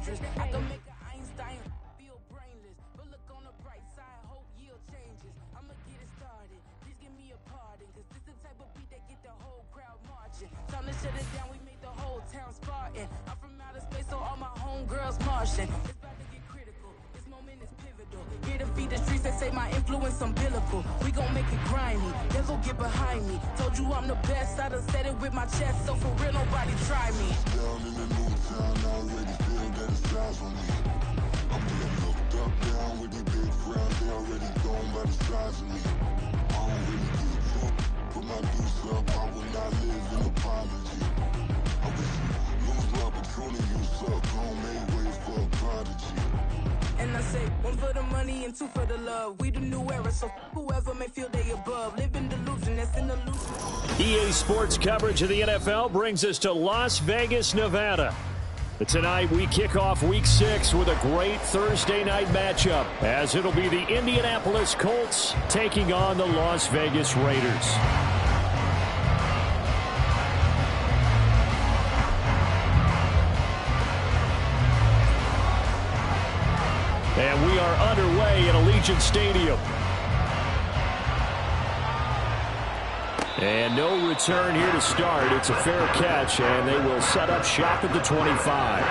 dangerous. I can make an Einstein feel brainless, but look on the bright side, hope yield changes. I'ma get it started, please give me a pardon, cause this the type of beat that get the whole crowd marching. Time to shut it down, we made the whole town Spartan. I'm from outer space, so all my homegirls Martian. It's about to get critical, this moment is pivotal. Here to feed the streets that say my influence umbilical. We gon' make it grimy, devil get behind me. Told you I'm the best, I done said it with my chest, so for real nobody try me. Down in the new town, I already feel that it's eyes on me. I'm getting looked up down with the big crown, they already gone by the size of me. I don't really give a fuck, put my deuce up, I will not live in apology. I wish you lose the opportunity, you suck, homemade ways for a prodigy. And I say, one for the money and two for the love. We the new era, so whoever may feel they above. Live in delusion, that's an illusion. EA Sports coverage of the NFL brings us to Las Vegas, Nevada. Tonight we kick off Week 6 with a great Thursday night matchup, as it'll be the Indianapolis Colts taking on the Las Vegas Raiders. And we are underway at Allegiant Stadium. And no return here to start. It's a fair catch, and they will set up shop at the 25.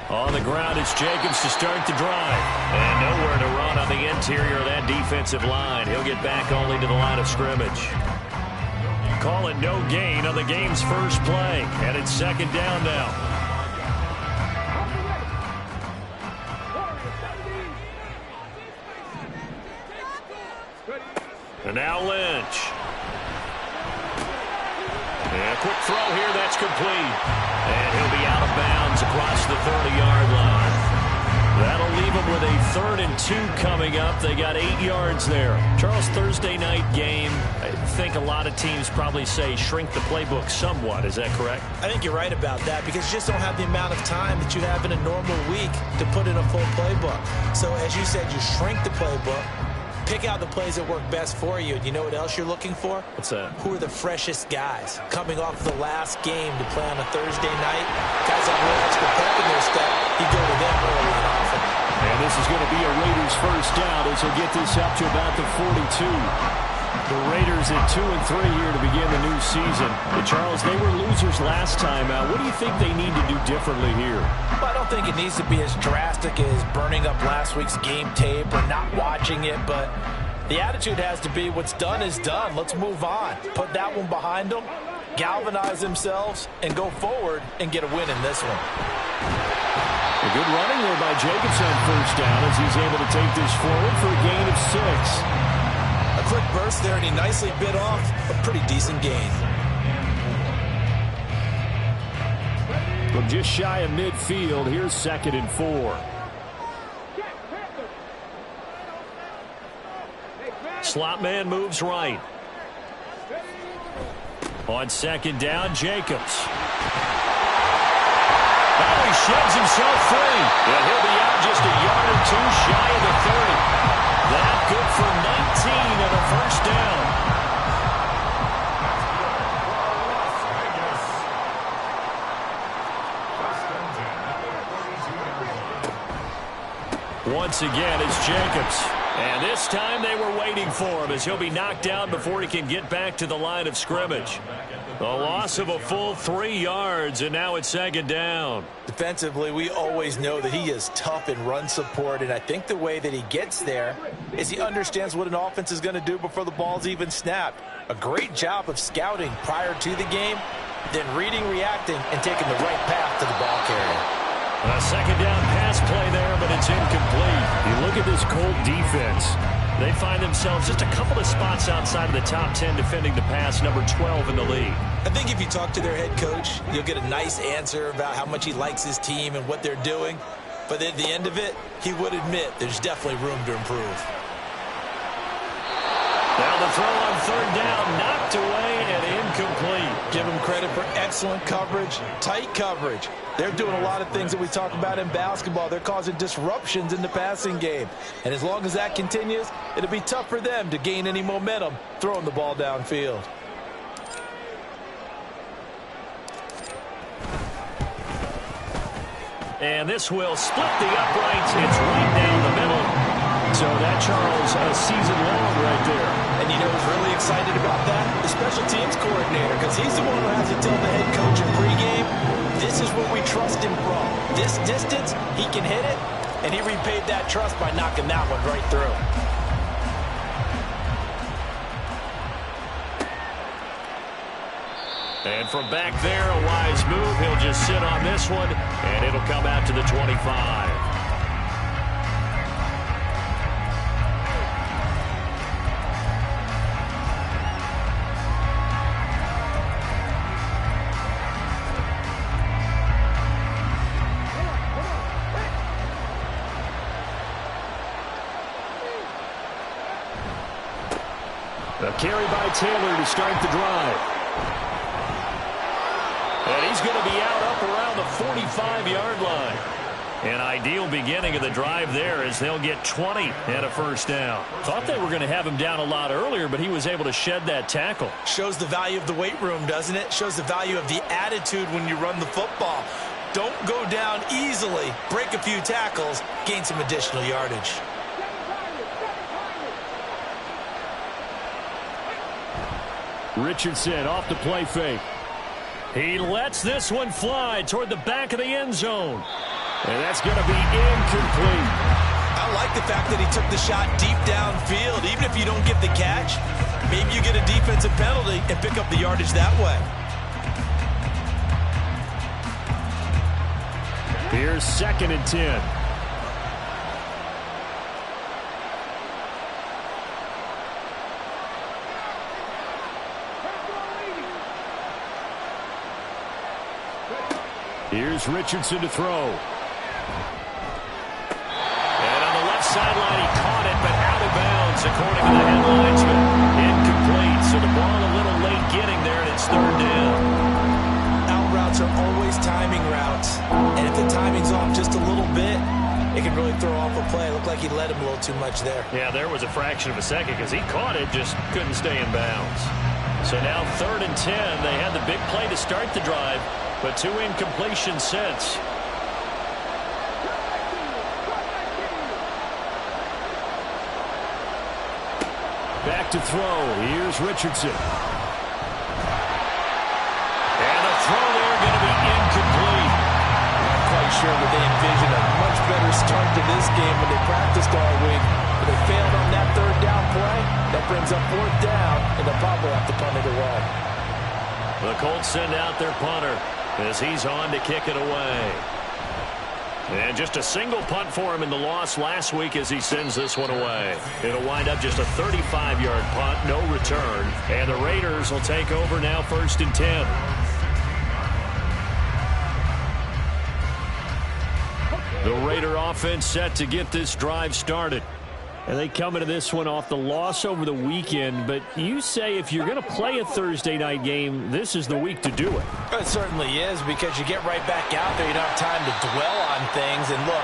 On the ground, it's Jacobs to start the drive. And nowhere to run on the interior of that defensive line. He'll get back only to the line of scrimmage. Call it no gain on the game's first play. And it's second down now. And now Lynch. And a quick throw here, that's complete. And he'll be out of bounds across the 30-yard line. That'll leave him with a 3rd and 2 coming up. They got 8 yards there. Charles, Thursday night game, I think a lot of teams probably say shrink the playbook somewhat. Is that correct? I think you're right about that, because you just don't have the amount of time that you have in a normal week to put in a full playbook. So as you said, you shrink the playbook. Pick out the plays that work best for you. And you know what else you're looking for? What's that? Who are the freshest guys coming off the last game to play on a Thursday night? Guys that real extra pep in their step, you go to them early and often. And this is going to be a Raiders first down as he'll get this up to about the 42. The Raiders at 2-3 here to begin the new season. And Charles, they were losers last time out. What do you think they need to do differently here? Well, I don't think it needs to be as drastic as burning up last week's game tape or not watching it, but the attitude has to be what's done is done. Let's move on. Put that one behind them, galvanize themselves, and go forward and get a win in this one. A good running there by Jacobs on first down as he's able to take this forward for a gain of 6. A quick burst there, and he nicely bit off a pretty decent gain. From just shy of midfield, here's 2nd and 4. Slot man moves right. On 2nd down, Jacobs. Oh, he sheds himself free. And he'll be out just a yard or 2 shy of the 30. That good for 19 and a first down. Once again, it's Jacobs. And this time they were waiting for him as he'll be knocked down before he can get back to the line of scrimmage. A loss of a full 3 yards, and now it's 2nd down. Defensively, we always know that he is tough in run support, and I think the way that he gets there is he understands what an offense is going to do before the ball's even snapped. A great job of scouting prior to the game, then reading, reacting, and taking the right path to the ball carrier. A 2nd down pass play there, but it's incomplete. You look at this Colt defense. They find themselves just a couple of spots outside of the top 10 defending the pass, number 12 in the league. I think if you talk to their head coach, you'll get a nice answer about how much he likes his team and what they're doing. But at the end of it, he would admit there's definitely room to improve. Now the throw on third down, knocked away and incomplete. Give them credit for excellent coverage, tight coverage. They're doing a lot of things that we talk about in basketball. They're causing disruptions in the passing game. And as long as that continues, it'll be tough for them to gain any momentum throwing the ball downfield. And this will split the uprights. It's right down the middle. So that, Charles, a season long right there. And you know who's really excited about that? The special teams coordinator, because he's the one who has to tell the head coach in pregame, this is what we trust him from. This distance, he can hit it, and he repaid that trust by knocking that one right through. And from back there, a wise move. He'll just sit on this one, and it'll come out to the 25. A carry by Taylor to start the drive. And he's going to be out up around the 45-yard line. An ideal beginning of the drive there as they'll get 20 and a first down. Thought they were going to have him down a lot earlier, but he was able to shed that tackle. Shows the value of the weight room, doesn't it? Shows the value of the attitude when you run the football. Don't go down easily. Break a few tackles. Gain some additional yardage. Richardson off the play fake. He lets this one fly toward the back of the end zone. And that's going to be incomplete. I like the fact that he took the shot deep downfield. Even if you don't get the catch, maybe you get a defensive penalty and pick up the yardage that way. Here's 2nd and 10. Here's Richardson to throw. And on the left sideline, he caught it, but out of bounds, according to the headlinesman. Incomplete, so the ball a little late getting there, and it's third down. Out routes are always timing routes, and if the timing's off just a little bit, it can really throw off a play. It looked like he let him a little too much there. Yeah, there was a fraction of a second because he caught it, just couldn't stay in bounds. So now 3rd and 10. They had the big play to start the drive, but 2 incompletions since. Back to throw. Here's Richardson. And the throw there going to be incomplete. Not quite sure that they envisioned a much better start to this game when they practiced all week. But they failed on that 3rd down play. That brings up 4th down, and they'll probably have to punt it away. The Colts send out their punter as he's on to kick it away. And just a single punt for him in the loss last week as he sends this one away. It'll wind up just a 35-yard punt, no return. And the Raiders will take over now 1st and 10. The Raider offense set to get this drive started. And they come into this one off the loss over the weekend. But you say if you're going to play a Thursday night game, this is the week to do it. It certainly is, because you get right back out there. You don't have time to dwell on things. And look,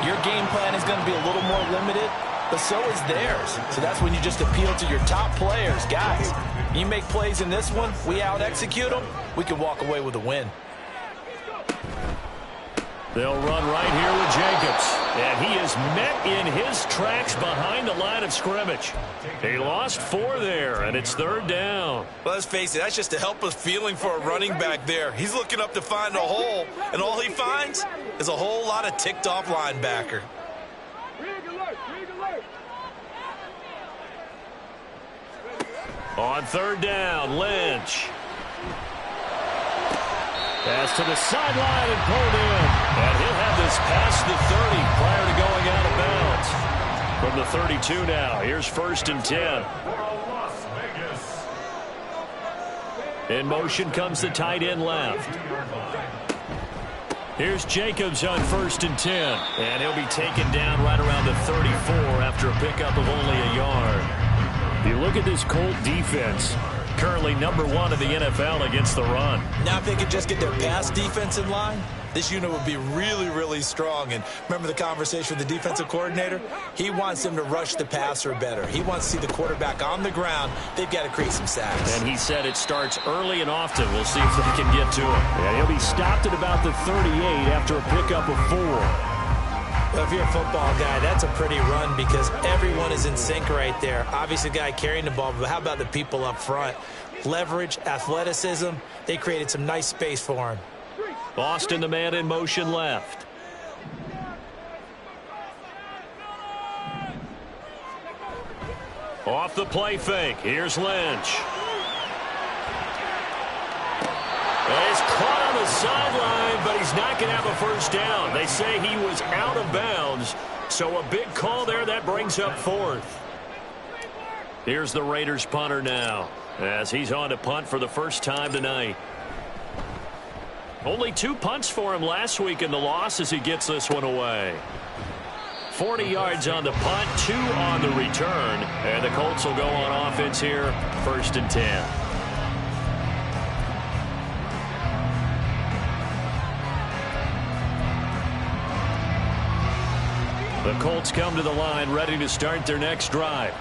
your game plan is going to be a little more limited, but so is theirs. So that's when you just appeal to your top players. Guys, you make plays in this one, we out-execute them, we can walk away with a win. They'll run right here with Jacobs. And he is met in his tracks behind the line of scrimmage. He lost 4 there, and it's 3rd down. Well, let's face it, that's just a helpless feeling for a running back there. He's looking up to find a hole, and all he finds is a whole lot of ticked-off linebacker. On 3rd down, Lynch. Pass to the sideline and pulled in. And he'll have this past the 30 prior to going out of bounds. From the 32 now, here's 1st and 10. In motion comes the tight end left. Here's Jacobs on 1st and 10. And he'll be taken down right around the 34 after a pickup of only a yard. You look at this Colt defense, currently #1 in the NFL against the run. Now if they could just get their pass defense in line, this unit would be really, really strong. And remember the conversation with the defensive coordinator? He wants them to rush the passer better. He wants to see the quarterback on the ground. They've got to create some sacks. And he said it starts early and often. We'll see if they can get to him. Yeah, he'll be stopped at about the 38 after a pickup of 4. Well, if you're a football guy, that's a pretty run because everyone is in sync right there. Obviously, the guy carrying the ball, but how about the people up front? Leverage, athleticism, they created some nice space for him. Boston, the man in motion left. Off the play fake. Here's Lynch. He's caught on the sideline, but he's not going to have a first down. They say he was out of bounds, so a big call there. That brings up 4th. Here's the Raiders punter now, as he's on to punt for the first time tonight. Only 2 punts for him last week in the loss as he gets this one away. 40 yards on the punt, 2 on the return, and the Colts will go on offense here, 1st and 10. The Colts come to the line ready to start their next drive.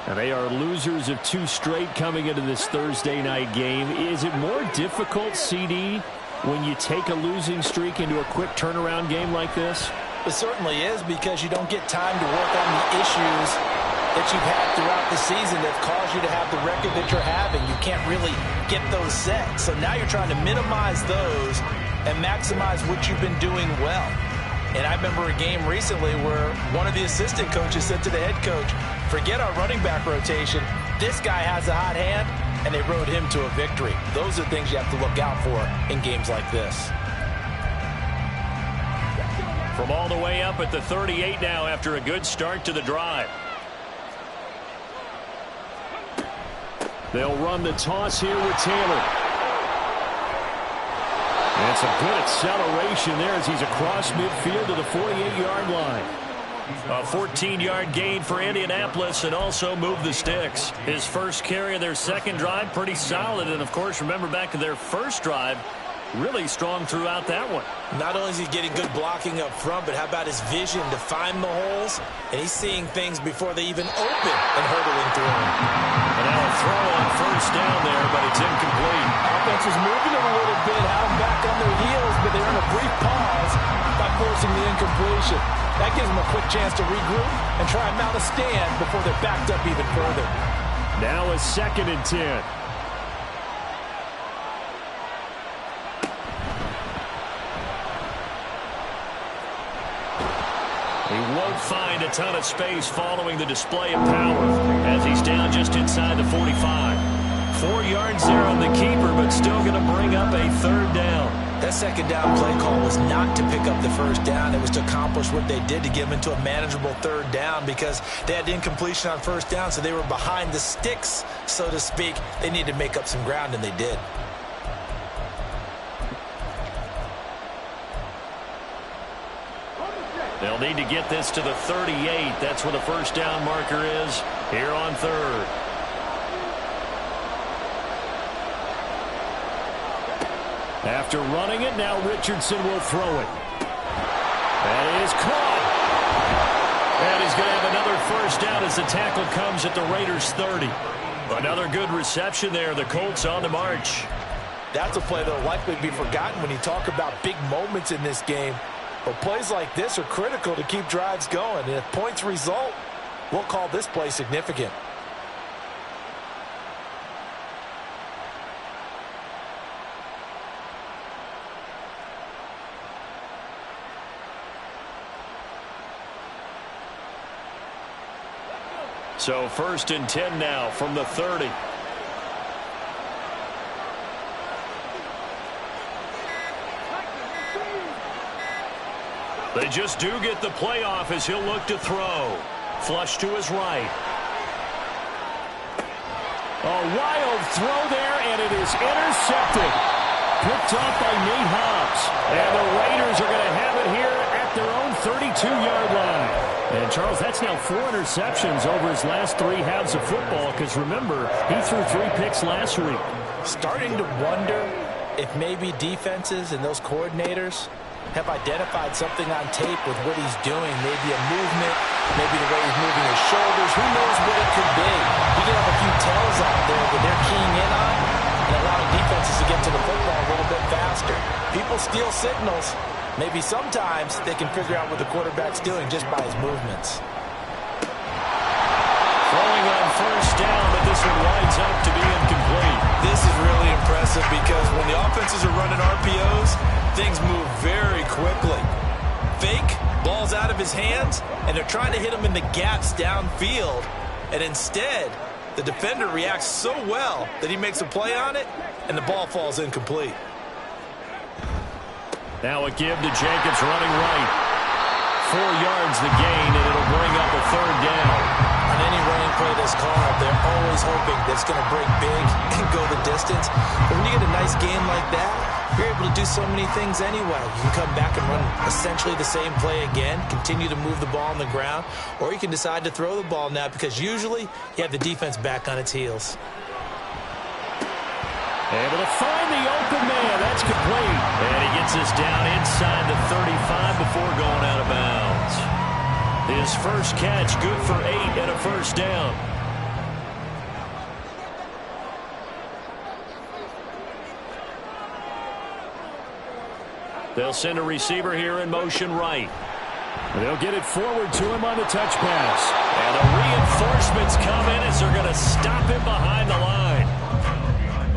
And they are losers of 2 straight coming into this Thursday night game. Is it more difficult, CD, when you take a losing streak into a quick turnaround game like this? It certainly is because you don't get time to work on the issues that you've had throughout the season that caused you to have the record that you're having. You can't really get those set. So now you're trying to minimize those and maximize what you've been doing well. And I remember a game recently where one of the assistant coaches said to the head coach, forget our running back rotation. This guy has a hot hand, and they rode him to a victory. Those are things you have to look out for in games like this. From all the way up at the 38 now after a good start to the drive. They'll run the toss here with Taylor. And some good acceleration there as he's across midfield to the 48-yard line. A 14-yard gain for Indianapolis and also move the sticks. His first carry of their second drive, pretty solid. And, of course, remember back to their first drive, really strong throughout that one. Not only is he getting good blocking up front, but how about his vision to find the holes? And he's seeing things before they even open and hurdling through them. And now a throw on first down there, but it's incomplete. Offense is moving them a little bit, have them back on their heels, but they're in a brief pause by forcing the incompletion. That gives them a quick chance to regroup and try and mount a stand before they're backed up even further. Now a 2nd and 10. He won't find a ton of space following the display of power as he's down just inside the 45. 4 yards there on the keeper, but still going to bring up a 3rd down. That second down play call was not to pick up the first down. It was to accomplish what they did to get them into a manageable 3rd down because they had incompletion on first down, so they were behind the sticks, so to speak. They needed to make up some ground, and they did. They'll need to get this to the 38. That's where the first down marker is here on 3rd. After running it, now Richardson will throw it. That is caught. And he's going to have another first down as the tackle comes at the Raiders' 30. Another good reception there. The Colts on the march. That's a play that will likely be forgotten when you talk about big moments in this game. But plays like this are critical to keep drives going. And if points result, we'll call this play significant. So 1st and 10 now from the 30. They just do get the playoff as he'll look to throw. Flush to his right. A wild throw there, and it is intercepted. Picked off by Nate Hobbs. And the Raiders are going to have it here at their own 32-yard line. And Charles, that's now 4 interceptions over his last 3 halves of football, because remember, he threw 3 picks last week. Starting to wonder if maybe defenses and those coordinators have identified something on tape with what he's doing. Maybe a movement, maybe the way he's moving his shoulders. Who knows what it could be? You can have a few tells out there that they're keying in on and allowing defenses to get to the football a little bit faster. People steal signals. Maybe sometimes they can figure out what the quarterback's doing just by his movements. Throwing on first down, but this one winds up to be incomplete. This is really impressive because when the offenses are running RPOs, things move very quickly. Fake, ball's out of his hands, and they're trying to hit him in the gaps downfield. And instead, the defender reacts so well that he makes a play on it, and the ball falls incomplete. Now a give to Jacobs running right. 4 yards the gain, and it'll bring up a 3rd down. On any running play that's called, they're always hoping that it's going to break big and go the distance. But when you get a nice game like that, you're able to do so many things anyway. You can come back and run essentially the same play again, continue to move the ball on the ground, or you can decide to throw the ball now because usually you have the defense back on its heels. Able to find the open man. That's complete. And he gets us down inside the 35 before going out of bounds. His first catch, good for 8 and a first down. They'll send a receiver here in motion right. They'll get it forward to him on the touch pass. And the reinforcements come in as they're going to stop him behind the line.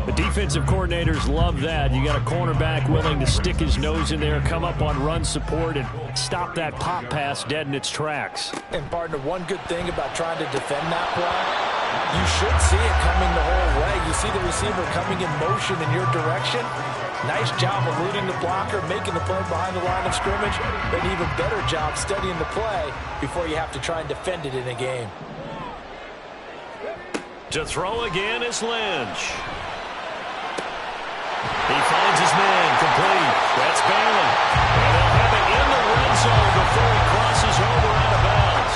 The defensive coordinators love that. You got a cornerback willing to stick his nose in there, come up on run support, and stop that pop pass dead in its tracks. And, partner, one good thing about trying to defend that play, you should see it coming the whole way. You see the receiver coming in motion in your direction. Nice job eluding the blocker, making the play behind the line of scrimmage. An even better job studying the play before you have to try and defend it in a game. To throw again is Lynch. He finds his man, complete. That's Bailey. And they'll have it in the red zone before he crosses over out of bounds.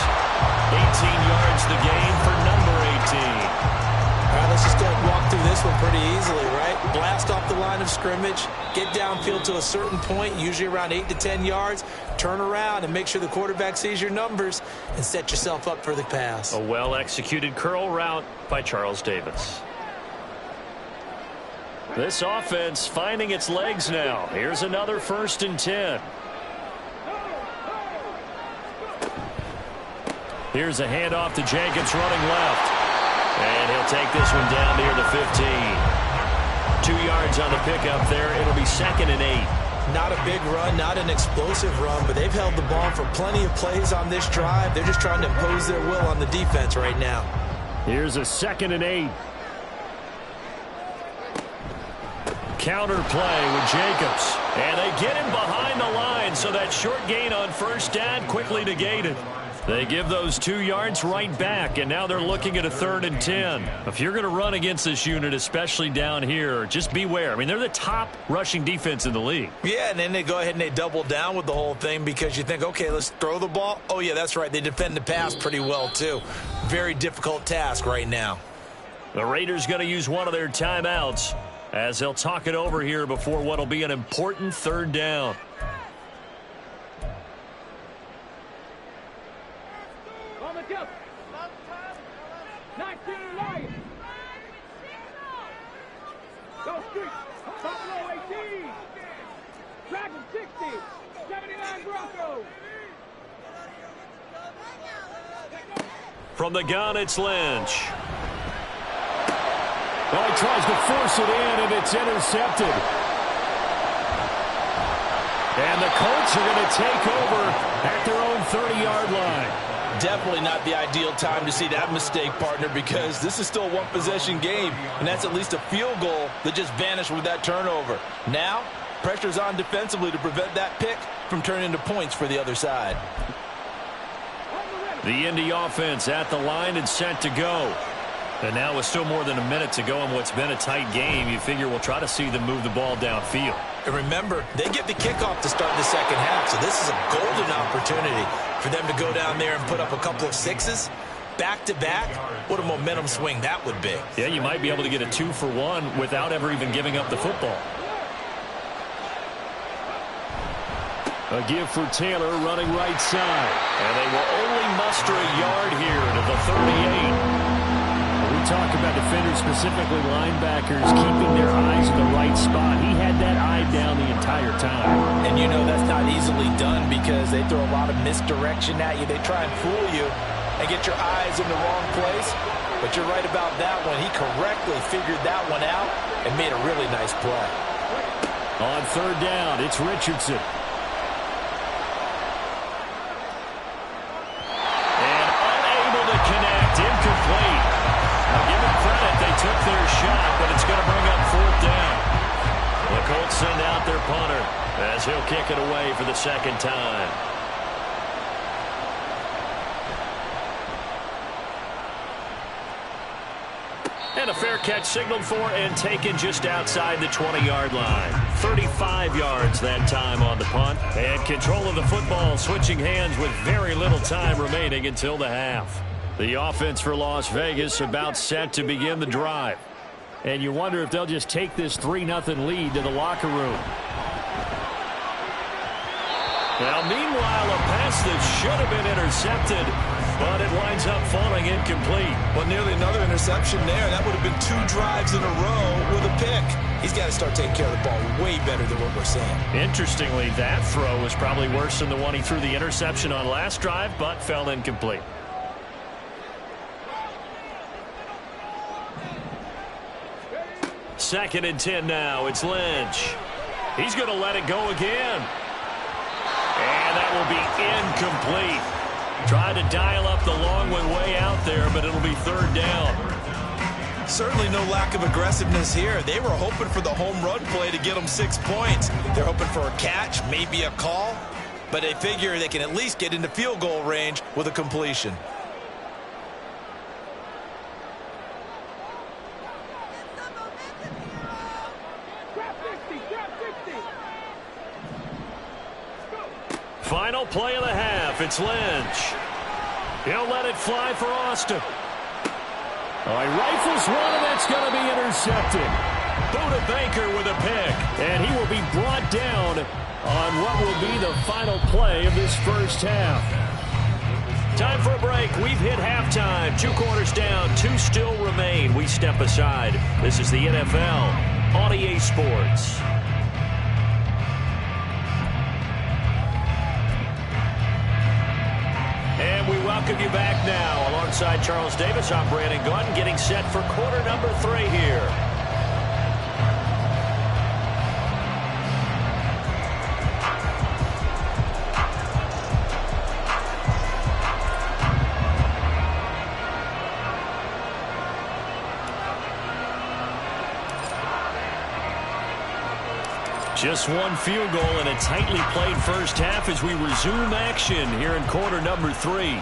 18 yards the gain for number 18. All right, let's just go walk through this one pretty easily, right? Blast off the line of scrimmage, get downfield to a certain point, usually around 8 to 10 yards, turn around and make sure the quarterback sees your numbers and set yourself up for the pass. A well-executed curl route by Charles Davis. This offense finding its legs now. Here's another 1st and 10. Here's a handoff to Jacobs running left. And he'll take this one down near the 15. 2 yards on the pickup there. It'll be 2nd and 8. Not a big run, not an explosive run, but they've held the ball for plenty of plays on this drive. They're just trying to impose their will on the defense right now. Here's a 2nd and 8. Counter play with Jacobs. And they get him behind the line, so that short gain on first down quickly negated. They give those 2 yards right back, and now they're looking at a 3rd and 10. If you're going to run against this unit, especially down here, just beware. I mean, they're the top rushing defense in the league. Yeah, and then they go ahead and they double down with the whole thing because you think, okay, let's throw the ball. Oh, yeah, that's right. They defend the pass pretty well, too. Very difficult task right now. The Raiders going to use one of their timeouts as they'll talk it over here before what will be an important 3rd down. From the gun, it's Lynch. Well, he tries to force it in, and it's intercepted. And the Colts are going to take over at their own 30-yard line. Definitely not the ideal time to see that mistake, partner, because this is still a one-possession game, and that's at least a field goal that just vanished with that turnover. Now, pressure's on defensively to prevent that pick from turning into points for the other side. The Indy offense at the line and set to go. And now with still more than a minute to go in what's been a tight game, you figure we'll try to see them move the ball downfield. And remember, they get the kickoff to start the second half, so this is a golden opportunity. For them to go down there and put up a couple of sixes back-to-back, what a momentum swing that would be. Yeah, you might be able to get a 2-for-1 without ever even giving up the football. A give for Taylor running right side. And they will only muster a yard here to the 38. We talk about defenders, specifically linebackers, keeping their eyes in the right spot. He had that eye down the entire time. And you know that's not easily done because they throw a lot of misdirection at you. They try and fool you and get your eyes in the wrong place. But you're right about that one. He correctly figured that one out and made a really nice play. On third down, it's Richardson. And unable to connect, incomplete. Now give them credit, they took their shot, but it's going to bring up fourth down. The Colts send out their punter as he'll kick it away for the second time. And a fair catch signaled for and taken just outside the 20-yard line. 35 yards that time on the punt. And control of the football switching hands with very little time remaining until the half. The offense for Las Vegas about set to begin the drive. And you wonder if they'll just take this 3-0 lead to the locker room. Now, meanwhile, a pass that should have been intercepted, but it winds up falling incomplete. Well, nearly another interception there. That would have been 2 drives in a row with a pick. He's got to start taking care of the ball way better than what we're seeing. Interestingly, that throw was probably worse than the one he threw the interception on last drive, but fell incomplete. Second and 10 now. It's Lynch. He's going to let it go again. And that will be incomplete. Tried to dial up the long one way out there, but it'll be third down. Certainly no lack of aggressiveness here. They were hoping for the home run play to get them 6 points. They're hoping for a catch, maybe a call, but they figure they can at least get into field goal range with a completion. Final play of the half. It's Lynch. He'll let it fly for Austin. Oh, he rifles one, and that's going to be intercepted. Buda Baker with a pick. And he will be brought down on what will be the final play of this first half. Time for a break. We've hit halftime. 2 quarters down. 2 still remain. We step aside. This is the NFL on EA Sports. And we welcome you back now. Alongside Charles Davis, I'm Brandon Gaudin, getting set for quarter number 3 here. Just one field goal and a tightly played first half as we resume action here in quarter number 3.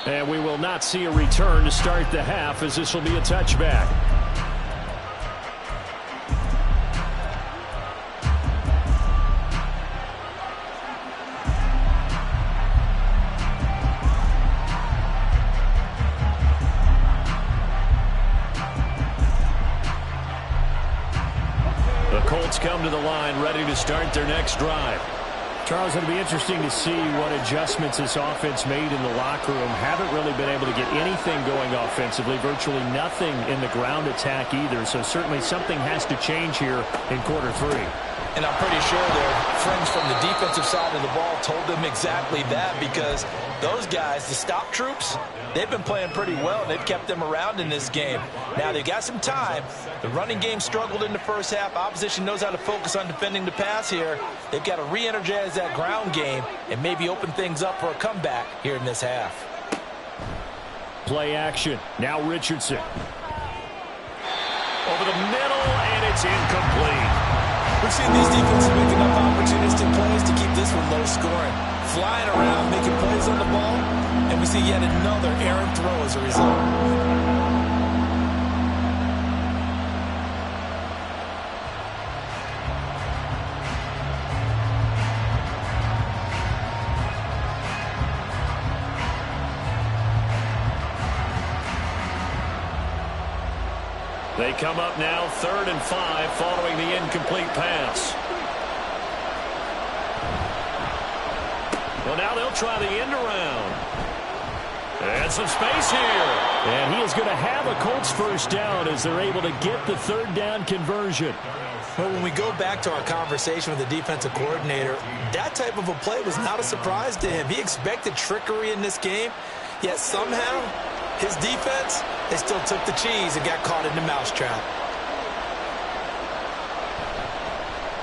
And we will not see a return to start the half, as this will be a touchback. Colts come to the line, ready to start their next drive. Charles, it'll be interesting to see what adjustments this offense made in the locker room. Haven't really been able to get anything going offensively, virtually nothing in the ground attack either. So certainly something has to change here in quarter 3. And I'm pretty sure their friends from the defensive side of the ball told them exactly that, because those guys, the stop troops, they've been playing pretty well. They've kept them around in this game. Now they've got some time. The running game struggled in the first half. Opposition knows how to focus on defending the pass here. They've got to re-energize that ground game and maybe open things up for a comeback here in this half. Play action. Now Richardson. Over the middle, and it's incomplete. We've seen these defenses make enough opportunistic plays to keep this one low scoring. Flying around, making plays on the ball, and we see yet another errant throw as a result. They come up now 3rd and 5 following the incomplete pass. Well, now they'll try the end around. And some space here. And he is going to have a Colts first down as they're able to get the 3rd down conversion. Well, when we go back to our conversation with the defensive coordinator, that type of a play was not a surprise to him. He expected trickery in this game, yet somehow his defense, they still took the cheese and got caught in the mousetrap.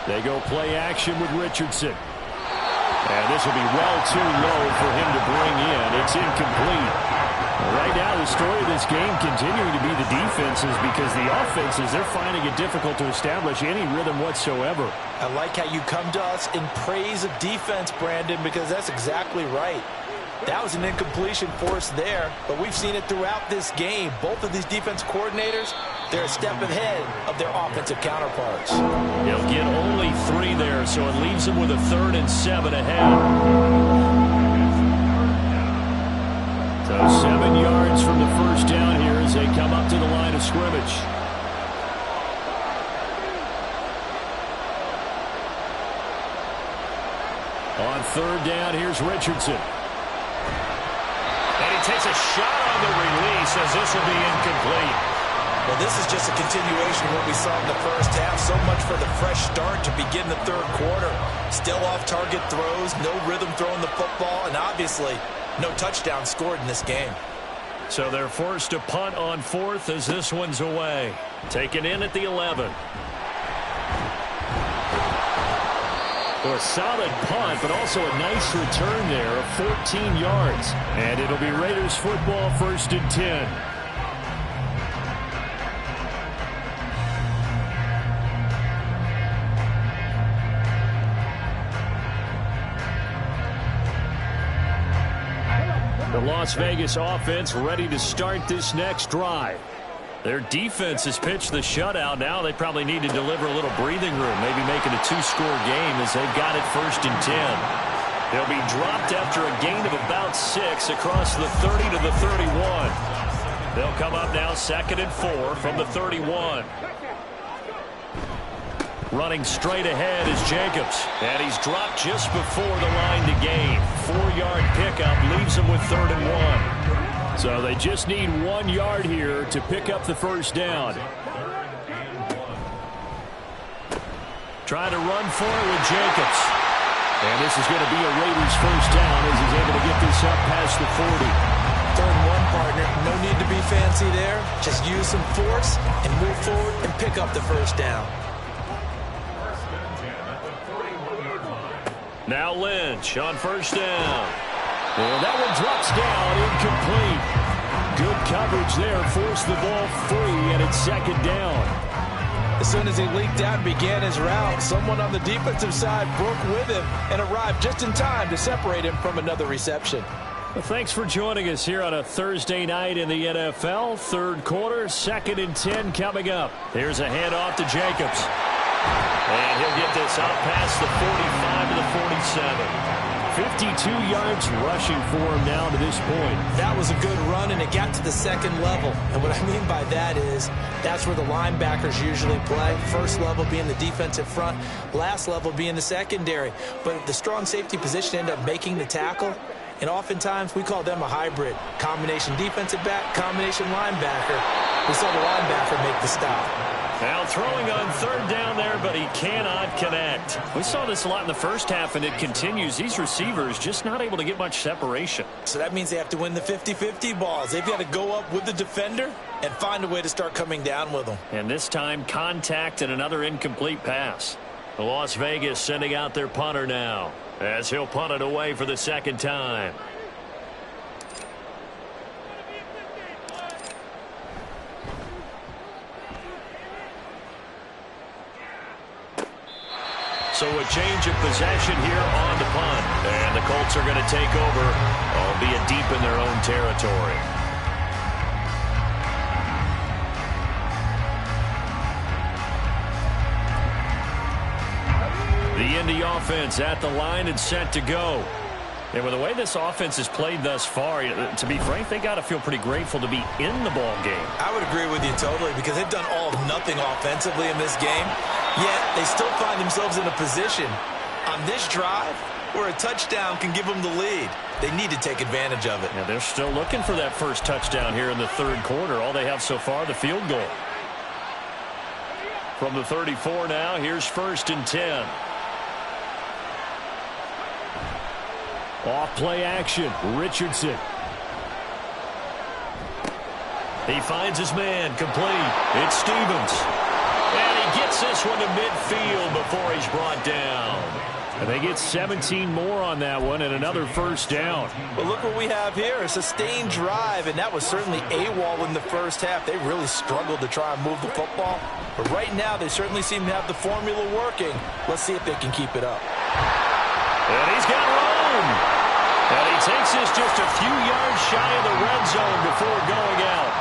They go play action with Richardson. And this will be well too low for him to bring in. It's incomplete. Right now, the story of this game continuing to be the defenses, because the offenses, they're finding it difficult to establish any rhythm whatsoever. I like how you come to us in praise of defense, Brandon, because that's exactly right. That was an incompletion for us there, but we've seen it throughout this game. Both of these defense coordinators, they're a step ahead of their offensive counterparts. He'll get only 3 there, so it leaves him with a 3rd and 7 ahead. So 7 yards from the first down here as they come up to the line of scrimmage. On 3rd down, here's Richardson. And he takes a shot on the release as this will be incomplete. Well, this is just a continuation of what we saw in the first half. So much for the fresh start to begin the 3rd quarter. Still off-target throws, no rhythm throwing the football, and obviously no touchdown scored in this game. So they're forced to punt on 4th as this one's away. Taken in at the 11. So a solid punt, but also a nice return there of 14 yards. And it'll be Raiders football 1st and 10. The Las Vegas offense ready to start this next drive. Their defense has pitched the shutout. Now they probably need to deliver a little breathing room, maybe make it a 2-score game as they've got it 1st and 10. They'll be dropped after a gain of about 6 across the 30 to the 31. They'll come up now 2nd and 4 from the 31. Running straight ahead is Jacobs, and he's dropped just before the line to gain. 4-yard pickup leaves him with 3rd and 1. So they just need 1 yard here to pick up the first down. Trying to run for it with Jacobs. And this is going to be a Raiders first down as he's able to get this up past the 40. 3rd and 1, partner. No need to be fancy there. Just use some force and move forward and pick up the first down. Now Lynch on first down. And that one drops down, incomplete. Good coverage there, forced the ball free, and it's 2nd down. As soon as he leaked out and began his route, someone on the defensive side broke with him and arrived just in time to separate him from another reception. Well, thanks for joining us here on a Thursday night in the NFL. 3rd quarter, 2nd and 10 coming up. Here's a handoff to Jacobs. And he'll get this out past the 45 to the 47. 52 yards rushing for him now to this point. That was a good run, and it got to the 2nd level. And what I mean by that is that's where the linebackers usually play. First level being the defensive front, last level being the secondary. But the strong safety position ended up making the tackle. And oftentimes we call them a hybrid. Combination defensive back, combination linebacker. We saw the linebacker make the stop. Now throwing on 3rd down there, but he cannot connect. We saw this a lot in the first half, and it continues. These receivers just not able to get much separation. So that means they have to win the 50-50 balls. They've got to go up with the defender and find a way to start coming down with them. And this time, contact and another incomplete pass. Las Vegas sending out their punter now, as he'll punt it away for the 2nd time. So a change of possession here on the punt. And the Colts are going to take over, albeit deep in their own territory. The Indy offense at the line and set to go. And with the way this offense has played thus far, to be frank, they got to feel pretty grateful to be in the ball game. I would agree with you totally because they've done all of nothing offensively in this game, yet they still find themselves in a position on this drive where a touchdown can give them the lead. They need to take advantage of it. Yeah, they're still looking for that first touchdown here in the third quarter. All they have so far, the field goal. From the 34 now, here's 1st and 10. Off play action, Richardson. He finds his man, complete. It's Stevens. And he gets this one to midfield before he's brought down. And they get 17 more on that one and another first down. But look what we have here, a sustained drive, and that was certainly AWOL in the first half. They really struggled to try and move the football. But right now, they certainly seem to have the formula working. Let's see if they can keep it up. And he's got room. And he takes this just a few yards shy of the red zone before going out.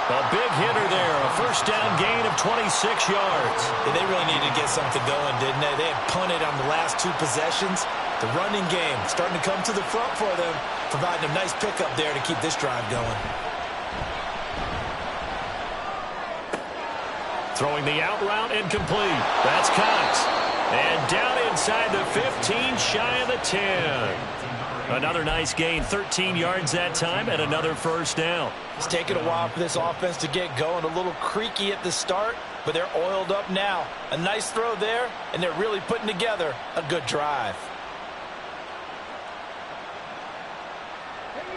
A big hitter there, a first down gain of 26 yards. Yeah, they really needed to get something going, didn't they? They had punted on the last 2 possessions. The running game starting to come to the front for them, providing a nice pickup there to keep this drive going. Throwing the out route incomplete. That's Cox. And down inside the 15, shy of the 10. Another nice gain, 13 yards that time, and another first down. It's taken a while for this offense to get going. A little creaky at the start, but they're oiled up now. A nice throw there, and they're really putting together a good drive.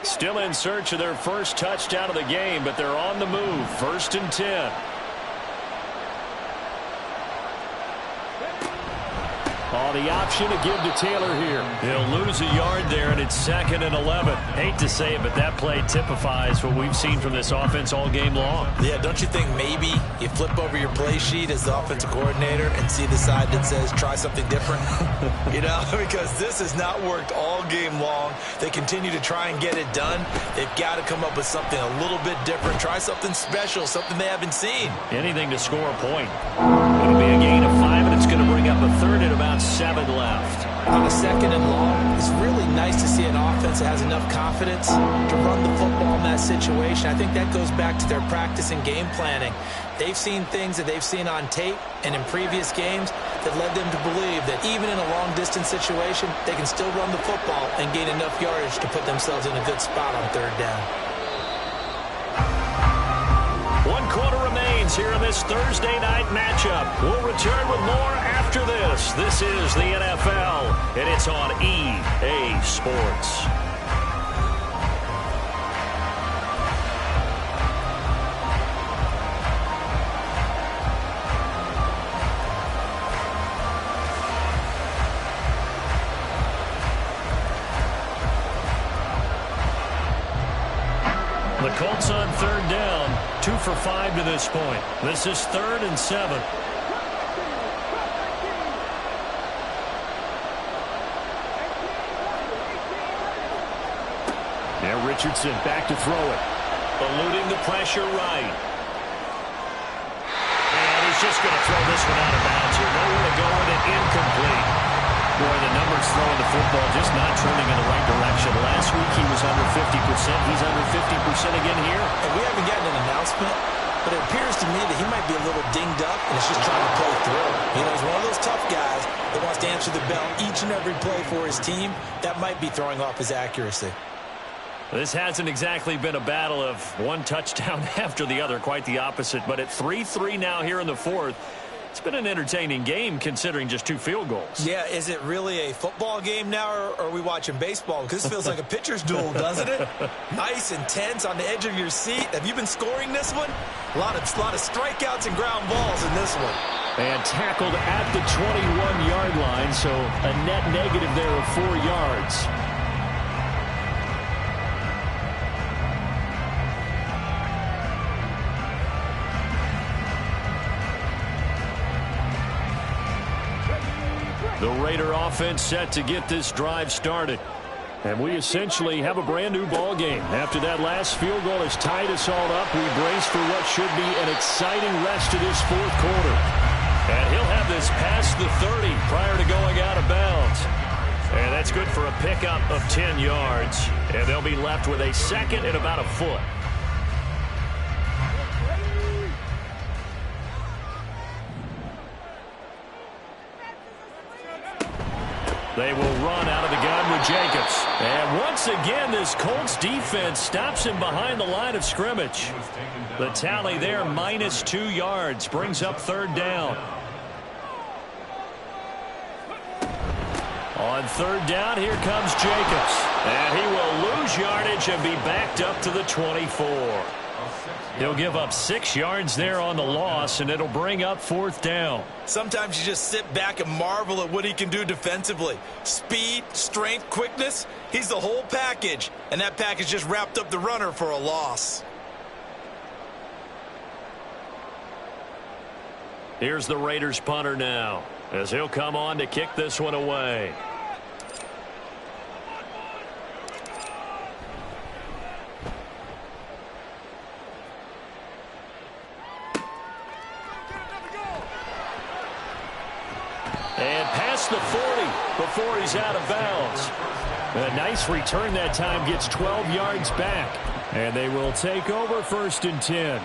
Still in search of their first touchdown of the game, but they're on the move. 1st and 10. Oh, the option to give to Taylor here. He'll lose a yard there, and it's 2nd and 11. Hate to say it, but that play typifies what we've seen from this offense all game long. Yeah, don't you think maybe you flip over your play sheet as the offensive coordinator and see the side that says try something different? You know, because this has not worked all game long. They continue to try and get it done. They've got to come up with something a little bit different. Try something special, something they haven't seen. Anything to score a point. It'll be a gain of 5, and it's going to bring up a 3rd and about 7 left. On a 2nd and long, it's really nice to see an offense that has enough confidence to run the football in that situation. I think that goes back to their practice and game planning. They've seen things that they've seen on tape and in previous games that led them to believe that even in a long-distance situation, they can still run the football and gain enough yardage to put themselves in a good spot on 3rd down. 1 quarter remains here in this Thursday night matchup. We'll return with more after this. This is the NFL, and it's on EA Sports. The Colts on 3rd down, 2 for 5 to this point. This is 3rd and 7. Now Richardson back to throw it. Eluding the pressure right. And he's just going to throw this one out of bounds here. Nowhere to go with it, incomplete. Boy, the numbers throwing the football just not trending in the right direction. Last week he was under 50%. He's under 50% again here. And we haven't gotten an announcement, but it appears to me that he might be a little dinged up and is just trying to play through. You know, he's one of those tough guys that wants to answer the bell each and every play for his team. That might be throwing off his accuracy. This hasn't exactly been a battle of one touchdown after the other. Quite the opposite. But at 3-3 now here in the 4th, it's been an entertaining game considering just 2 field goals. Yeah, is it really a football game now, or are we watching baseball? Because this feels like a pitcher's duel, doesn't it? Nice and tense on the edge of your seat. Have you been scoring this one? A lot of strikeouts and ground balls in this one. And tackled at the 21-yard line, so a net negative there of 4 yards. The Raider offense set to get this drive started. And we essentially have a brand new ball game. After that last field goal has tied us all up, we brace for what should be an exciting rest of this 4th quarter. And he'll have this past the 30 prior to going out of bounds. And that's good for a pickup of 10 yards. And they'll be left with a second and about a foot. They will run out of the gun with Jacobs. And once again, this Colts defense stops him behind the line of scrimmage. The tally there, -2 yards, brings up third down. On third down, here comes Jacobs. And he will lose yardage and be backed up to the 24. He'll give up 6 yards there on the loss, and it'll bring up fourth down. Sometimes you just sit back and marvel at what he can do defensively. Speed, strength, quickness, he's the whole package. And that package just wrapped up the runner for a loss. Here's the Raiders punter now, as he'll come on to kick this one away. And past the 40 before he's out of bounds. A nice return that time, gets 12 yards back. And they will take over first and 10.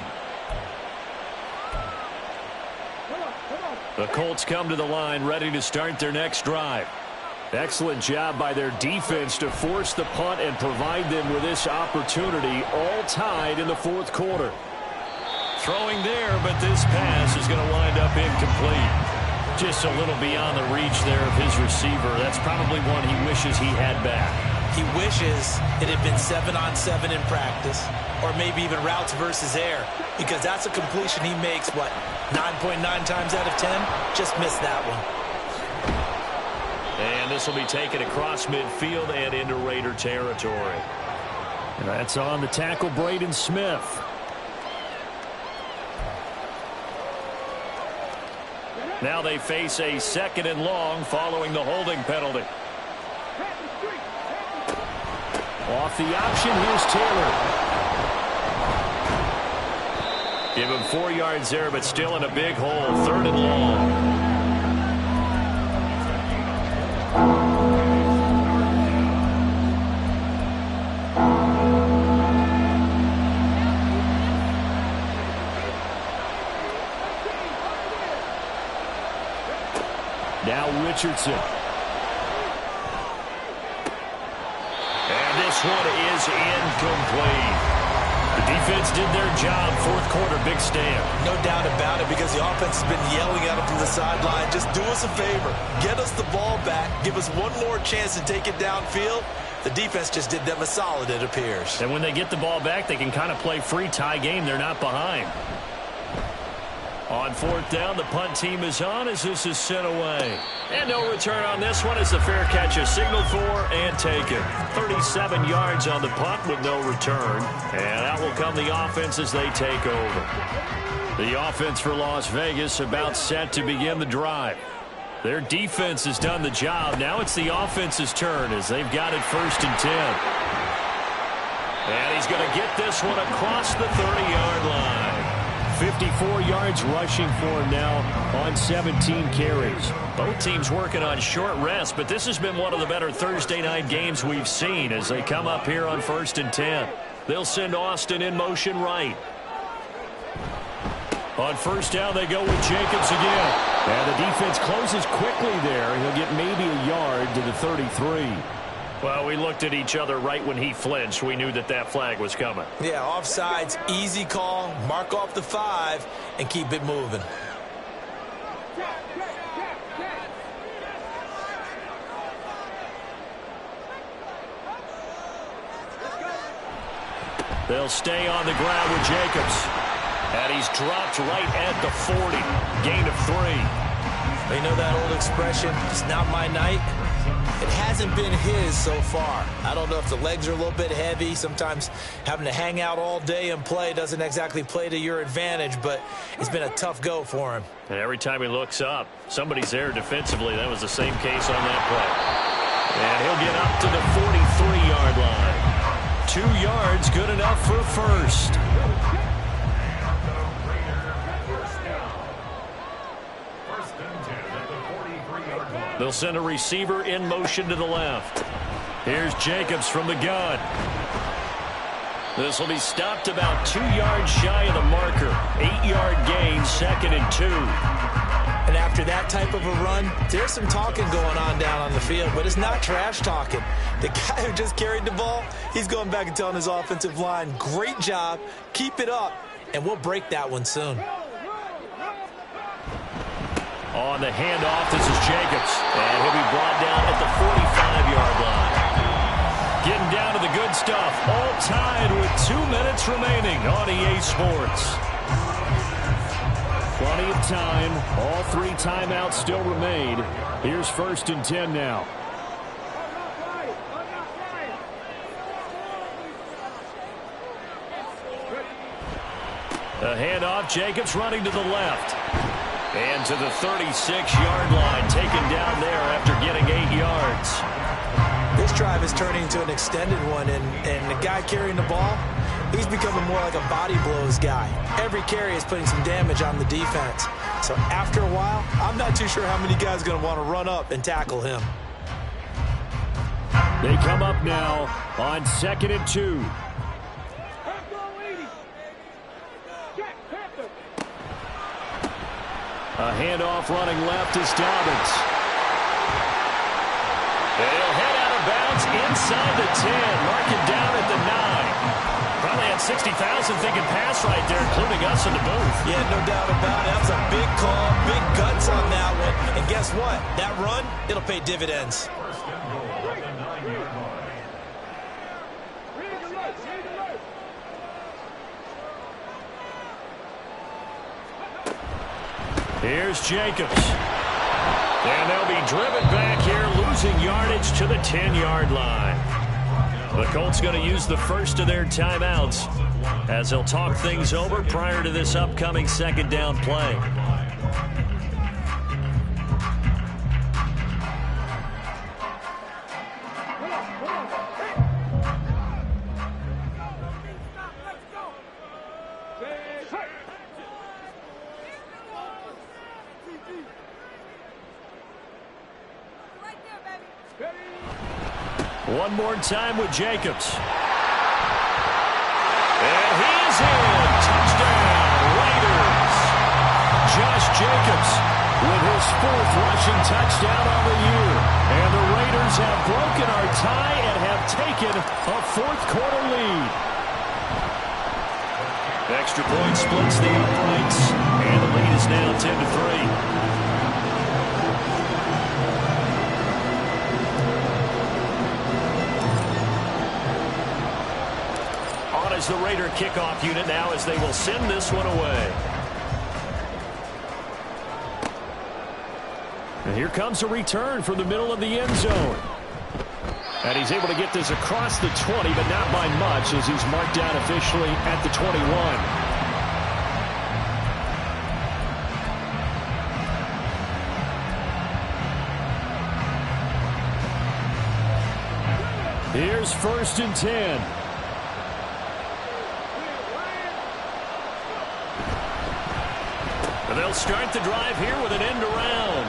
The Colts come to the line ready to start their next drive. Excellent job by their defense to force the punt and provide them with this opportunity, all tied in the fourth quarter. Throwing there, but this pass is going to wind up incomplete. Just a little beyond the reach there of his receiver. That's probably one he wishes he had back. He wishes it had been 7-on-7 in practice, or maybe even routes versus air, because that's a completion he makes, what, 9.9 times out of 10? Just missed that one. And this will be taken across midfield and into Raider territory. And that's on the tackle, Braden Smith. Now they face a second and long following the holding penalty. Off the option, here's Taylor. Give him 4 yards there, but still in a big hole. Third and long. Now Richardson. And this one is incomplete. The defense did their job. Fourth quarter, big stand. No doubt about it, because the offense has been yelling at him from the sideline. Just do us a favor. Get us the ball back. Give us one more chance to take it downfield. The defense just did them a solid, it appears. And when they get the ball back, they can kind of play free tie game. They're not behind. On fourth down, the punt team is on as this is sent away. And no return on this one as the fair catch is signaled for and taken. 37 yards on the punt with no return. And out will come the offense as they take over. The offense for Las Vegas about set to begin the drive. Their defense has done the job. Now it's the offense's turn as they've got it first and 10. And he's going to get this one across the 30-yard line. 54 yards rushing for him now on 17 carries. Both teams working on short rest, but this has been one of the better Thursday night games we've seen as they come up here on first and 10. They'll send Austin in motion right. On first down, they go with Jacobs again. And the defense closes quickly there. He'll get maybe a yard to the 33. Well, we looked at each other right when he flinched. We knew that that flag was coming. Yeah, offsides, easy call, mark off the 5, and keep it moving. They'll stay on the ground with Jacobs. And he's dropped right at the 40. Gain of 3. You know that old expression, it's not my night? It hasn't been his so far. I don't know if the legs are a little bit heavy. Sometimes having to hang out all day and play doesn't exactly play to your advantage, but it's been a tough go for him. And every time he looks up, somebody's there defensively. That was the same case on that play. And he'll get up to the 43-yard line. 2 yards, good enough for first. First and 10 at the 43-yard line. They'll send a receiver in motion to the left. Here's Jacobs from the gun. This will be stopped about 2 yards shy of the marker. 8-yard gain, 2nd and 2. And after that type of a run, there's some talking going on down on the field, but it's not trash talking. The guy who just carried the ball, he's going back and telling his offensive line, great job, keep it up, and we'll break that one soon. On the handoff, this is Jacobs, and he'll be brought down at the 45-yard line. Getting down to the good stuff, all tied with 2 minutes remaining on EA Sports. Plenty of time. All 3 timeouts still remain. Here's 1st and 10 now. A handoff, Jacobs running to the left. And to the 36-yard line, taken down there after getting 8 yards. This drive is turning into an extended one, and the guy carrying the ball, he's becoming more like a body blows guy. Every carry is putting some damage on the defense. So after a while, I'm not too sure how many guys are going to want to run up and tackle him. They come up now on 2nd and 2. A handoff running left is Dobbins. They'll head out of bounds inside the 10. Mark it down at the 9. Probably had 60,000 thinking pass right there, including us in the booth. Yeah, no doubt about it. That was a big call, big guts on that one. And guess what? That run, it'll pay dividends. Here's Jacobs. And they'll be driven back here, losing yardage to the 10-yard line. The Colts going to use the first of their timeouts as they'll talk things over prior to this upcoming 2nd down play. One more time with Jacobs. And he's in. Touchdown, Raiders. Josh Jacobs with his 4th rushing touchdown on the year. And the Raiders have broken our tie and have taken a 4th quarter lead. Extra point splits the uprights. And the lead is now 10-3. As the Raider kickoff unit now as they will send this one away. And here comes a return from the middle of the end zone. And he's able to get this across the 20, but not by much as he's marked down officially at the 21. Here's 1st and 10. And they'll start the drive here with an end around.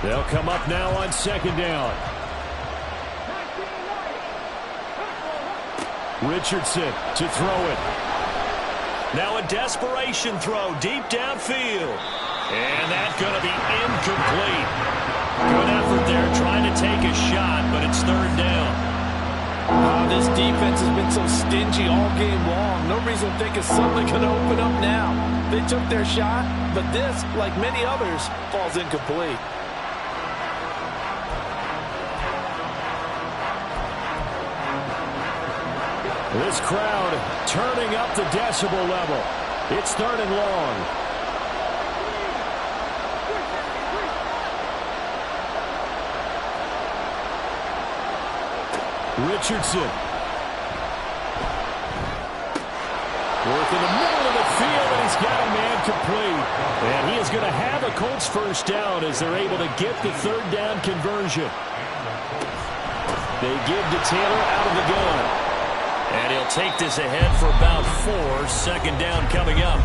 They'll come up now on 2nd down. Richardson to throw it. Now a desperation throw deep downfield. And that's going to be incomplete. Good effort there trying to take a shot, but it's 3rd down. This defense has been so stingy all game long. No reason to think it's suddenly going to open up now. They took their shot, but this, like many others, falls incomplete. This crowd turning up the decibel level. It's 3rd and long. Richardson. Work in the middle of the field, and he's he's got a man complete. And he is going to have a Colts first down as they're able to get the third down conversion. They give to Taylor out of the gun. And he'll take this ahead for about 4. Second down coming up.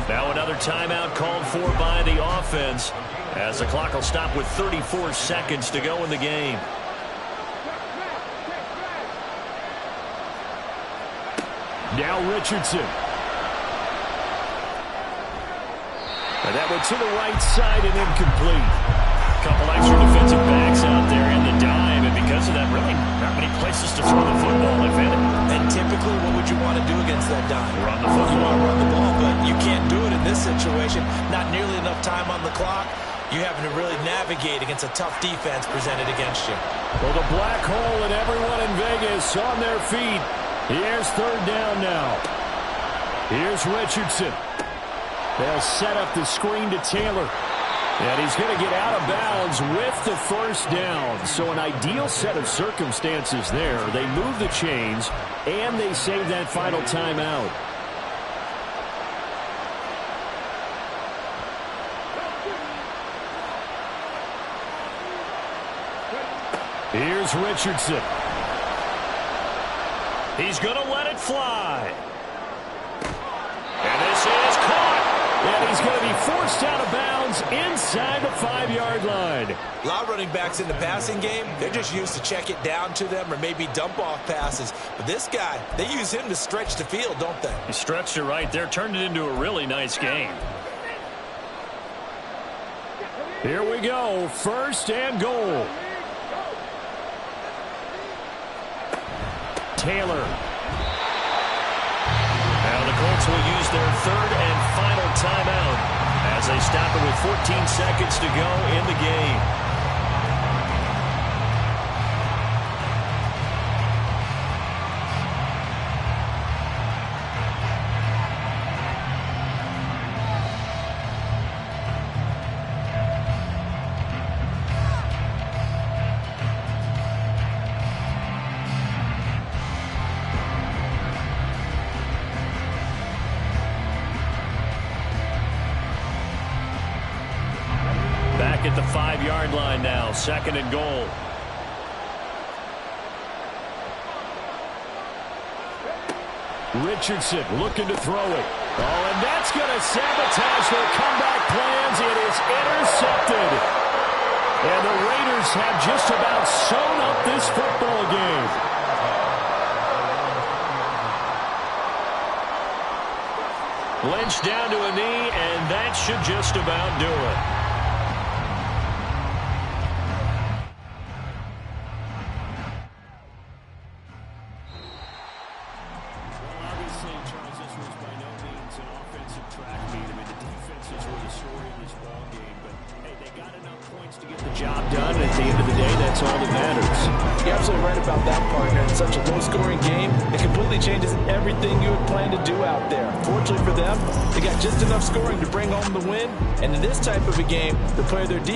Now another timeout called for by the offense as the clock will stop with 34 seconds to go in the game. Now Richardson. And that went to the right side and incomplete. Couple extra defensive backs out there in the dime, and because of that, really not many places to throw the football, if any. And typically, what would you want to do against that dime? Run the football. You want to run the ball, but you can't do it in this situation. Not nearly enough time on the clock. You're having to really navigate against a tough defense presented against you. Well, the black hole and everyone in Vegas on their feet. Here's third down now. Here's Richardson. They'll set up the screen to Taylor. And he's going to get out of bounds with the first down. So an ideal set of circumstances there. They move the chains, and they save that final timeout. Here's Richardson. He's going to let it fly. And this is caught. And he's going to be forced out of bounds inside the 5-yard line. A lot of running backs in the passing game, they're just used to check it down to them or maybe dump off passes. But this guy, they use him to stretch the field, don't they? He stretched it right there, turned it into a really nice game. Here we go, first and goal. Taylor. Now the Colts will use their third and final timeout as they stop it with 14 seconds to go in the game. At the 5-yard line now, second and goal. Richardson looking to throw it. Oh, and that's going to sabotage their comeback plans. It is intercepted. And the Raiders have just about sewn up this football game. Lynch down to a knee, and that should just about do it. Job done, and at the end of the day, that's all that matters. You're absolutely right about that, partner. In such a low-scoring game, it completely changes everything you had planned to do out there. Fortunately for them, they got just enough scoring to bring home the win, and in this type of a game, they play their defense.